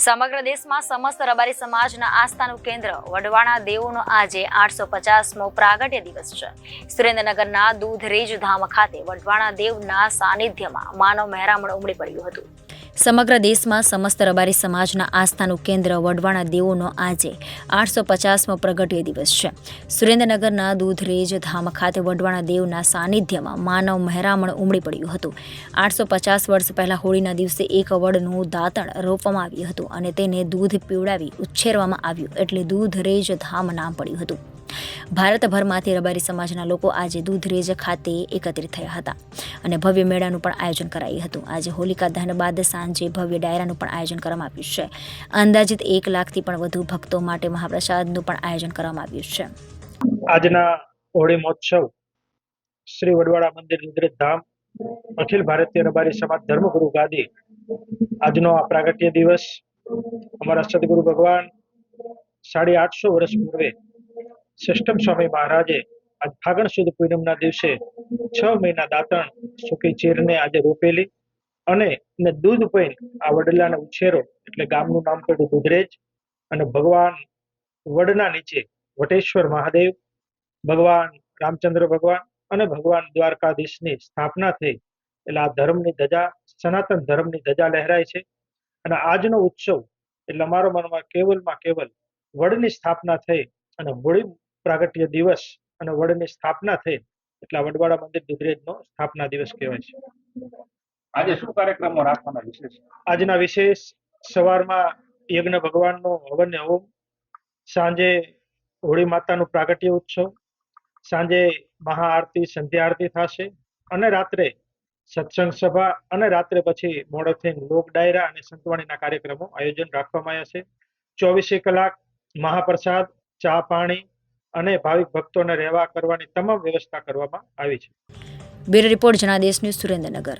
સમગ્ર દેશમાં સમસ્ત રબારી સમાજના આસ્થાનું કેન્દ્ર વઢવાણા દેવનો આજે 850મો પ્રાગટ્ય દિવસ છે. સુરેન્દ્રનગરના દૂધરેજ ધામ ખાતે વઢવાણા દેવના સાનિધ્યમાં માનવ મહેરામણ ઉમટી પડ્યું હતું. સમગ્ર દેશમાં સમસ્ત રબારી સમાજના આસ્થાનું કેન્દ્ર વઢવાણા દેવોનો આજે 850મો પ્રગટ્ય દિવસ છે. સુરેન્દ્રનગરના દૂધરેજ ધામ ખાતે વઢવાણા દેવના સાનિધ્યમાં માનવ મહેરામણ ઉમટી પડ્યું હતું. 850 વર્ષ પહેલા હોળીના દિવસે એક વડનું દાંતણ રોપવામાં આવ્યું હતું અને તેને દૂધ પીવડાવી ઉછેરવામાં આવ્યું એટલે દૂધરેજ ધામ નામ પડ્યું હતું. ભારતભરમાંથી રબારી સમાજના લોકો આજે દૂધરેજ ખાતે એકત્રિત થયા હતા અને ભવ્ય મેળાનું પણ આયોજન કરાયું હતું. આજે હોલિકા દહન બાદ સાંજે ભવ્ય ડાયરાનું પણ આયોજન કરવામાં આવ્યું છે. અંદાજિત 1 લાખથી પણ વધુ ભક્તો માટે મહાપ્રસાદનું પણ આયોજન કરવામાં આવ્યું છે. આજના હોળી મહોત્સવ શ્રી વડવાડા મંદિર દૂધરેજ ધામ અખિલ ભારતીય રબારી સમાજ ધર્મગુરુ ગાદી આજનો આ પ્રાગટ્ય દિવસ અમારા સદગુરુ ભગવાન 850 વર્ષ પૂર્વે સિસ્ટમ સ્વામી મહારાજે આજ ફાગણ સુદ પૂનમના દિવસે 6 મહિના દાંતણ સૂકી ચીરને આજે રોપેલી અને એને દૂધ પૈન આ વડલાને ઉછેરો એટલે ગામનું નામ પડ્યું દૂધરેજ. અને ભગવાન વડના નીચે વટેશ્વર મહાદેવ, ભગવાન રામચંદ્ર ભગવાન અને ભગવાન દ્વારકાધીશની સ્થાપના થઈ એટલે આ ધર્મની ધજા, સનાતન ધર્મની ધજા લહેરાય છે. અને આજનો ઉત્સવ એટલે અમારો મનમાં કેવલ વડની સ્થાપના થઈ અને હોળી પ્રાગટ્ય દિવસ અને વડની સ્થાપના થઈ એટલે વડવાડા મંદિર દૂધરેજનો સ્થાપના દિવસ કહેવાય છે. આજે શું કાર્યક્રમો રાખવાના વિશેષ? આજના વિશેષ સવારમાં યજ્ઞ ભગવાનનો હવન હોમ, સાંજે હોળી માતાનું પ્રાગટ્ય ઉત્સવ, સાંજે મહાઆરતી સંધ્યા આરતી થશે અને રાત્રે સત્સંગ સભા અને રાત્રે પછી મોડેથી લોક ડાયરા અને સંતવાણીના કાર્યક્રમો આયોજન રાખવામાં આવ્યા છે. 24 કલાક મહાપ્રસાદ, ચા પાણી અને ભાવિક ભક્તોને રહેવા કરવાની તમામ વ્યવસ્થા કરવામાં આવી છે. Bureau report Janadesh news, Surendranagar.